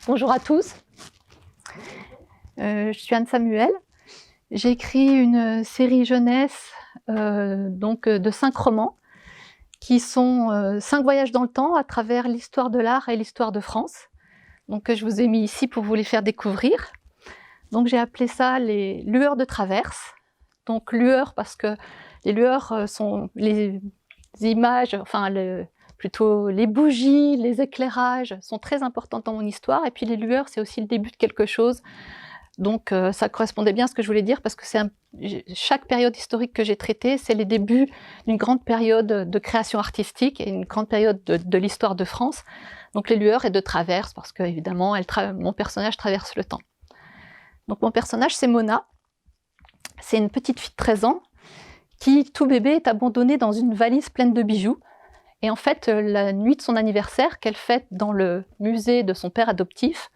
Bonjour à tous, je suis Anne Samuel. J'ai écrit une série jeunesse de 5 romans qui sont 5 voyages dans le temps à travers l'histoire de l'art et l'histoire de France. Donc je vous ai mis ici pour vous les faire découvrir. Donc j'ai appelé ça les lueurs de traverse. Donc lueurs parce que les lueurs sont les images, plutôt les bougies, les éclairages sont très importants dans mon histoire. Et puis les lueurs, c'est aussi le début de quelque chose. Donc ça correspondait bien à ce que je voulais dire parce que chaque période historique que j'ai traitée, c'est les débuts d'une grande période de création artistique et une grande période de l'histoire de France. Donc les lueurs et de traverse parce que évidemment mon personnage traverse le temps. Donc mon personnage c'est Mona, c'est une petite fille de 13 ans qui, tout bébé, est abandonnée dans une valise pleine de bijoux. Et en fait, la nuit de son anniversaire, qu'elle fête dans le musée de son père adoptif,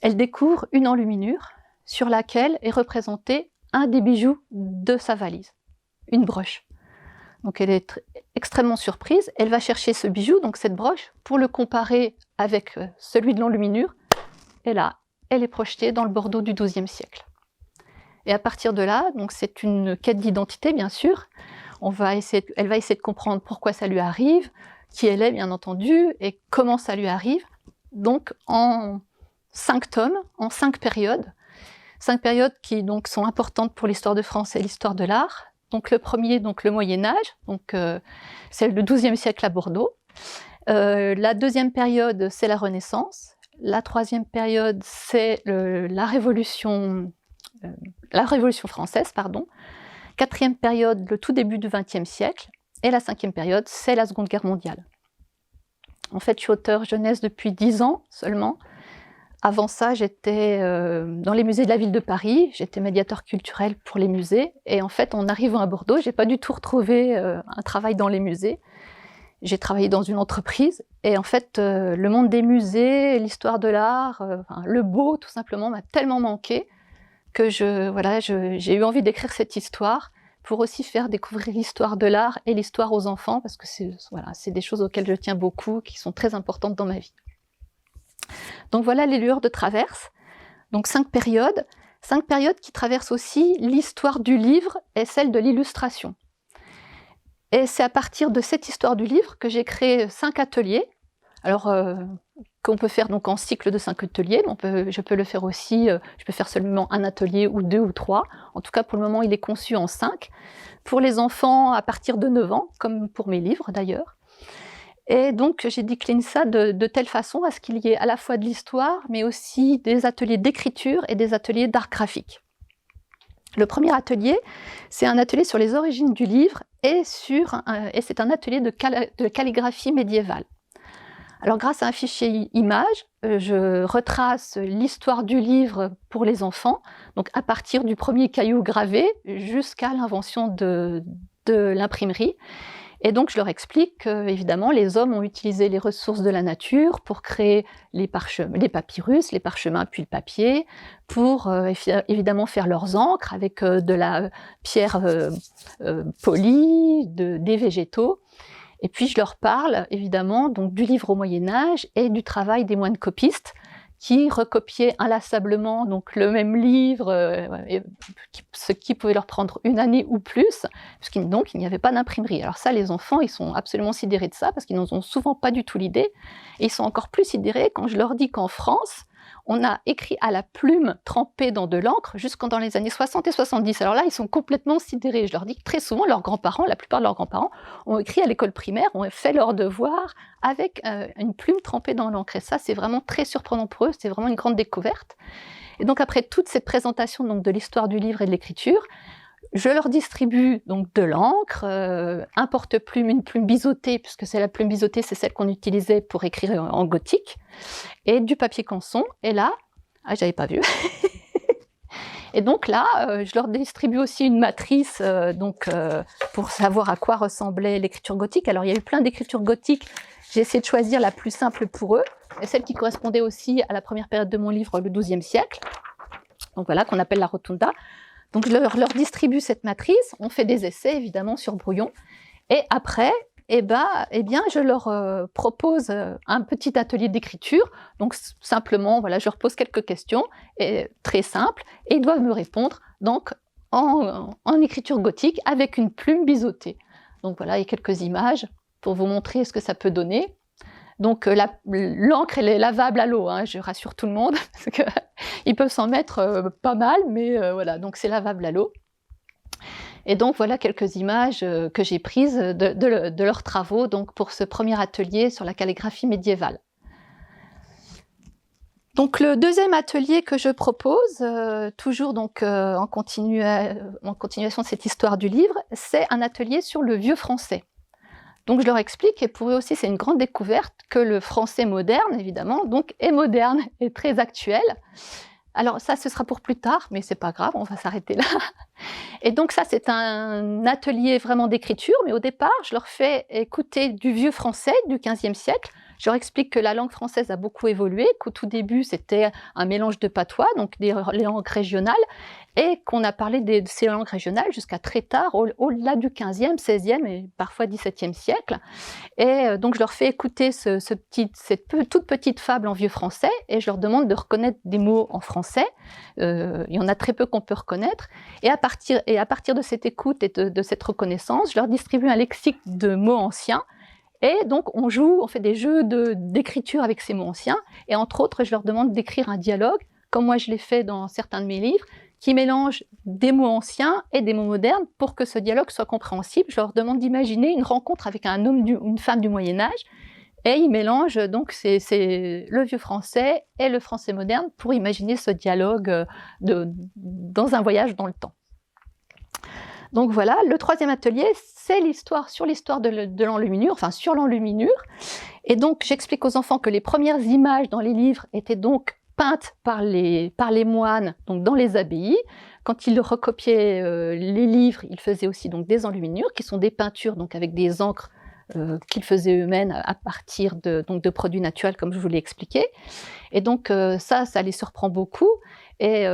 elle découvre une enluminure sur laquelle est représenté un des bijoux de sa valise, une broche. Donc elle est extrêmement surprise, elle va chercher ce bijou, donc cette broche, pour le comparer avec celui de l'enluminure, et là, elle est projetée dans le Bordeaux du XIIe siècle. Et à partir de là, donc c'est une quête d'identité, bien sûr. Elle va essayer de comprendre pourquoi ça lui arrive, qui elle est, bien entendu, et comment ça lui arrive. Donc, en 5 tomes, en 5 périodes. 5 périodes qui donc, sont importantes pour l'histoire de France et l'histoire de l'art. Donc, le premier, donc, le Moyen-Âge, c'est le XIIe siècle à Bordeaux. La deuxième période, c'est la Renaissance. La troisième période, c'est la Révolution française, pardon. Quatrième période, le tout début du XXe siècle. Et la cinquième période, c'est la Seconde Guerre mondiale. En fait, je suis auteure jeunesse depuis 10 ans seulement. Avant ça, j'étais dans les musées de la ville de Paris. J'étais médiateur culturel pour les musées. Et en fait, en arrivant à Bordeaux, je n'ai pas du tout retrouvé un travail dans les musées. J'ai travaillé dans une entreprise. Et en fait, le monde des musées, l'histoire de l'art, le beau, tout simplement, m'a tellement manqué que j'ai eu envie d'écrire cette histoire pour aussi faire découvrir l'histoire de l'art et l'histoire aux enfants, parce que c'est des choses auxquelles je tiens beaucoup, qui sont très importantes dans ma vie. Donc voilà les lueurs de traverse, donc 5 périodes qui traversent aussi l'histoire du livre et celle de l'illustration. Et c'est à partir de cette histoire du livre que j'ai créé 5 ateliers. Alors, qu'on peut faire donc en cycle de 5 ateliers, je peux le faire aussi, je peux faire seulement un atelier ou 2 ou 3. En tout cas, pour le moment, il est conçu en 5, pour les enfants à partir de 9 ans, comme pour mes livres d'ailleurs. Et donc, j'ai décliné ça de telle façon à ce qu'il y ait à la fois de l'histoire, mais aussi des ateliers d'écriture et des ateliers d'art graphique. Le premier atelier, c'est un atelier sur les origines du livre et c'est un atelier de calligraphie médiévale. Alors grâce à un fichier image, je retrace l'histoire du livre pour les enfants, donc à partir du premier caillou gravé jusqu'à l'invention de l'imprimerie. Et donc je leur explique qu'évidemment les hommes ont utilisé les ressources de la nature pour créer les papyrus, les parchemins puis le papier, pour évidemment faire leurs encres avec de la pierre polie, des végétaux. Et puis je leur parle évidemment donc, du livre au Moyen-Âge et du travail des moines copistes qui recopiaient inlassablement donc, le même livre, ce qui pouvait leur prendre une année ou plus, puisqu'il n'y avait pas d'imprimerie. Alors ça, les enfants, ils sont absolument sidérés de ça, parce qu'ils n'en ont souvent pas du tout l'idée, et ils sont encore plus sidérés quand je leur dis qu'en France, on a écrit à la plume trempée dans de l'encre jusqu'en les années 60 et 70. Alors là, ils sont complètement sidérés. Je leur dis que très souvent, la plupart de leurs grands-parents, ont écrit à l'école primaire, ont fait leurs devoirs avec une plume trempée dans l'encre. Et ça, c'est vraiment très surprenant pour eux. C'est vraiment une grande découverte. Et donc, après toute cette présentation donc, de l'histoire du livre et de l'écriture, je leur distribue donc de l'encre, un porte-plume, une plume biseautée, puisque c'est la plume biseautée, c'est celle qu'on utilisait pour écrire en gothique, et du papier canson. Et là, j'avais pas vu. Et donc là, je leur distribue aussi une matrice pour savoir à quoi ressemblait l'écriture gothique. Alors il y a eu plein d'écritures gothiques. J'ai essayé de choisir la plus simple pour eux, et celle qui correspondait aussi à la première période de mon livre, le XIIe siècle. Donc voilà, qu'on appelle la rotunda. Donc je leur distribue cette matrice, on fait des essais évidemment sur brouillon, et après eh bien, je leur propose un petit atelier d'écriture. Donc simplement, voilà, je leur pose quelques questions, très simples, et ils doivent me répondre donc, en écriture gothique avec une plume biseautée. Donc voilà, il y a quelques images pour vous montrer ce que ça peut donner. Donc l'encre, elle est lavable à l'eau, hein, je rassure tout le monde, parce qu'ils peuvent s'en mettre pas mal, mais voilà, donc c'est lavable à l'eau. Et donc voilà quelques images que j'ai prises de leurs travaux donc, pour ce premier atelier sur la calligraphie médiévale. Donc le deuxième atelier que je propose, toujours donc, en continuation de cette histoire du livre, c'est un atelier sur le vieux français. Donc je leur explique, et pour eux aussi c'est une grande découverte, que le français moderne, évidemment, donc est moderne et très actuel. Alors ça, ce sera pour plus tard, mais c'est pas grave, on va s'arrêter là. Et donc ça, c'est un atelier vraiment d'écriture, mais au départ, je leur fais écouter du vieux français du XVe siècle. Je leur explique que la langue française a beaucoup évolué, qu'au tout début, c'était un mélange de patois, donc les langues régionales, et qu'on a parlé de ces langues régionales jusqu'à très tard, au-delà du XVe, XVIe et parfois XVIIe siècle. Et donc je leur fais écouter cette toute petite fable en vieux français, et je leur demande de reconnaître des mots en français. Il y en a très peu qu'on peut reconnaître. Et à partir de cette écoute et de cette reconnaissance, je leur distribue un lexique de mots anciens. Et donc on fait des jeux d'écriture avec ces mots anciens. Et entre autres, je leur demande d'écrire un dialogue, comme moi je l'ai fait dans certains de mes livres, qui mélange des mots anciens et des mots modernes pour que ce dialogue soit compréhensible. Je leur demande d'imaginer une rencontre avec un homme ou une femme du Moyen-Âge, et ils mélangent donc c'est le vieux français et le français moderne pour imaginer ce dialogue dans un voyage dans le temps. Donc voilà, le troisième atelier, c'est sur l'histoire de l'enluminure, enfin sur l'enluminure. Et donc j'explique aux enfants que les premières images dans les livres étaient donc peintes par les moines donc dans les abbayes. Quand ils recopiaient les livres, ils faisaient aussi donc des enluminures, qui sont des peintures donc avec des encres qu'ils faisaient eux-mêmes à partir de produits naturels, comme je vous l'ai expliqué. Et donc ça les surprend beaucoup. Et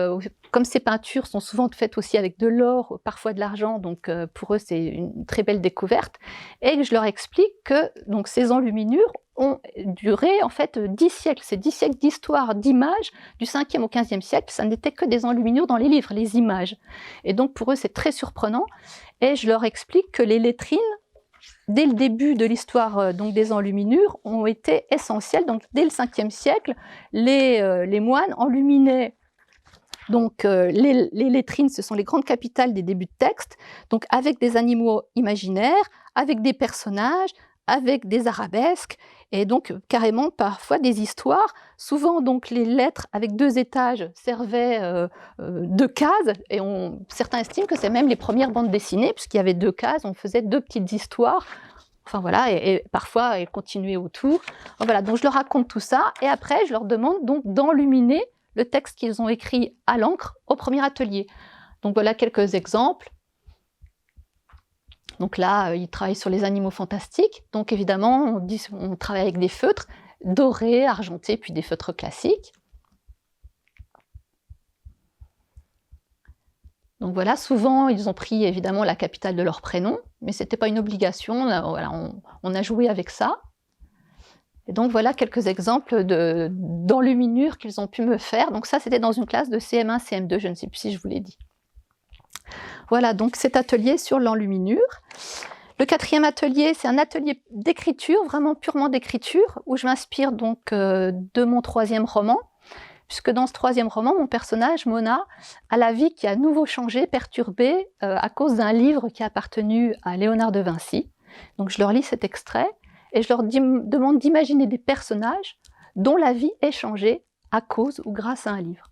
comme ces peintures sont souvent faites aussi avec de l'or, parfois de l'argent, donc pour eux c'est une très belle découverte. Et je leur explique que donc, ces enluminures ont duré en fait 10 siècles. C'est 10 siècles d'histoire, d'images, du 5e au 15e siècle. Ça n'était que des enluminures dans les livres, les images. Et donc pour eux c'est très surprenant. Et je leur explique que les lettrines, dès le début de l'histoire des enluminures, ont été essentielles. Donc dès le 5e siècle, les moines enluminaient. Donc les lettrines, ce sont les grandes capitales des débuts de texte, donc avec des animaux imaginaires, avec des personnages, avec des arabesques, et donc carrément parfois des histoires. Souvent donc les lettres avec 2 étages servaient de cases, et certains estiment que c'est même les premières bandes dessinées, puisqu'il y avait 2 cases, on faisait 2 petites histoires. Enfin voilà, et parfois elles continuaient autour. Voilà, donc je leur raconte tout ça, et après je leur demande donc d'enluminer le texte qu'ils ont écrit à l'encre au premier atelier. Donc voilà quelques exemples. Donc là, ils travaillent sur les animaux fantastiques. Donc évidemment, on travaille avec des feutres dorés, argentés, puis des feutres classiques. Donc voilà, souvent, ils ont pris évidemment la capitale de leur prénom, mais ce n'était pas une obligation, on a joué avec ça. Et donc voilà quelques exemples d'enluminures qu'ils ont pu me faire. Donc ça, c'était dans une classe de CM1, CM2, je ne sais plus si je vous l'ai dit. Voilà, donc cet atelier sur l'enluminure. Le 4e atelier, c'est un atelier d'écriture, vraiment purement d'écriture, où je m'inspire donc de mon 3e roman, puisque dans ce 3e roman, mon personnage, Mona, a la vie qui a à nouveau changé, perturbée, à cause d'un livre qui a appartenu à Léonard de Vinci. Donc je leur lis cet extrait, et je leur demande d'imaginer des personnages dont la vie est changée à cause ou grâce à un livre.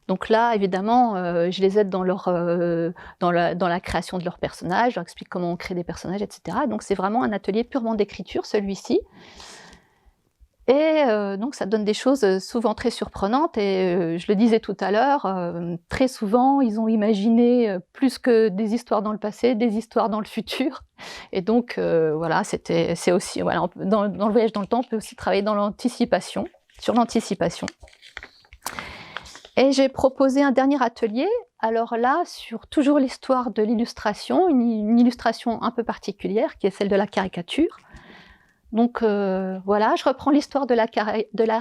Donc là, évidemment, je les aide dans la création de leurs personnages, je leur explique comment on crée des personnages, etc. Donc c'est vraiment un atelier purement d'écriture, celui-ci. Et donc ça donne des choses souvent très surprenantes, et je le disais tout à l'heure, très souvent ils ont imaginé plus que des histoires dans le passé, des histoires dans le futur. Et donc voilà, c'est aussi, voilà, dans le voyage dans le temps, on peut aussi travailler dans sur l'anticipation. Et j'ai proposé un dernier atelier alors là, sur toujours l'histoire de l'illustration, une illustration un peu particulière, qui est celle de la caricature. Donc voilà, je reprends l'histoire de la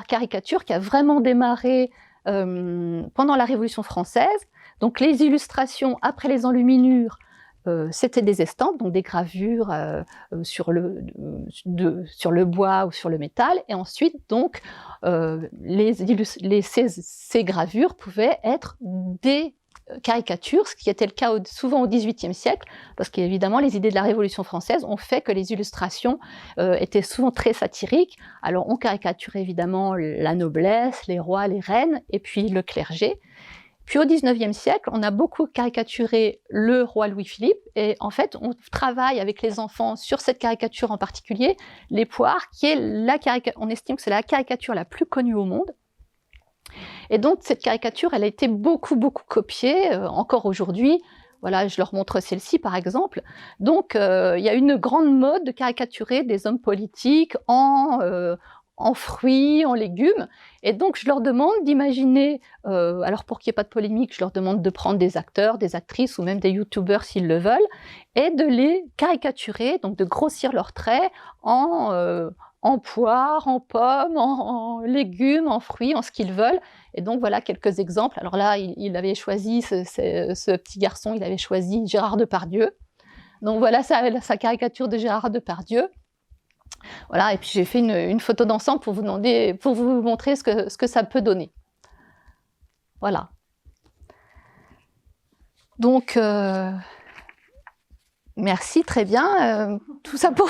caricature qui a vraiment démarré pendant la Révolution française. Donc les illustrations après les enluminures, c'était des estampes, donc des gravures sur le bois ou sur le métal, et ensuite donc ces gravures pouvaient être des caricatures, ce qui était le cas souvent au XVIIIe siècle, parce qu'évidemment les idées de la Révolution française ont fait que les illustrations étaient souvent très satiriques. Alors on caricaturait évidemment la noblesse, les rois, les reines, et puis le clergé. Puis au XIXe siècle, on a beaucoup caricaturé le roi Louis-Philippe, et en fait, on travaille avec les enfants sur cette caricature en particulier, les poires, qui est on estime que c'est la caricature la plus connue au monde. Et donc, cette caricature, elle a été beaucoup copiée, encore aujourd'hui. Voilà, je leur montre celle-ci, par exemple. Donc, il y a une grande mode de caricaturer des hommes politiques en fruits, en légumes. Et donc, je leur demande d'imaginer, alors pour qu'il n'y ait pas de polémique, je leur demande de prendre des acteurs, des actrices ou même des youtubeurs s'ils le veulent, et de les caricaturer, donc de grossir leurs traits en poires, en pommes, en légumes, en fruits, en ce qu'ils veulent. Et donc voilà quelques exemples. Alors là, il avait choisi, ce petit garçon, il avait choisi Gérard Depardieu. Donc voilà sa caricature de Gérard Depardieu. Voilà, et puis j'ai fait une photo d'ensemble pour vous montrer ce que ça peut donner. Voilà. Donc, merci, très bien. Tout ça pour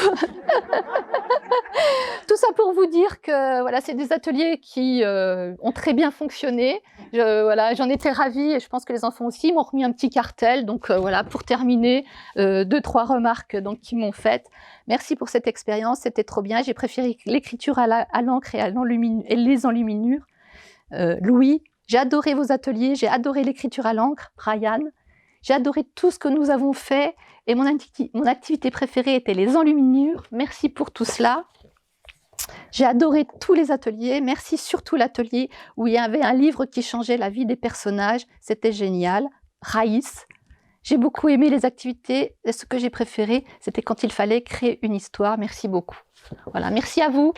vous dire que voilà, c'est des ateliers qui ont très bien fonctionné. Voilà, j'en étais ravie, et je pense que les enfants aussi m'ont remis un petit cartel. Donc voilà, pour terminer, 2-3 remarques qu'ils m'ont faites. Merci pour cette expérience, c'était trop bien. J'ai préféré l'écriture à l'encre et les enluminures. Louis, j'ai adoré vos ateliers, j'ai adoré l'écriture à l'encre. Brian, j'ai adoré tout ce que nous avons fait, et mon activité préférée était les enluminures. Merci pour tout cela. J'ai adoré tous les ateliers, merci surtout l'atelier où il y avait un livre qui changeait la vie des personnages, c'était génial. Raïs, j'ai beaucoup aimé les activités, et ce que j'ai préféré, c'était quand il fallait créer une histoire. Merci beaucoup. Voilà, merci à vous.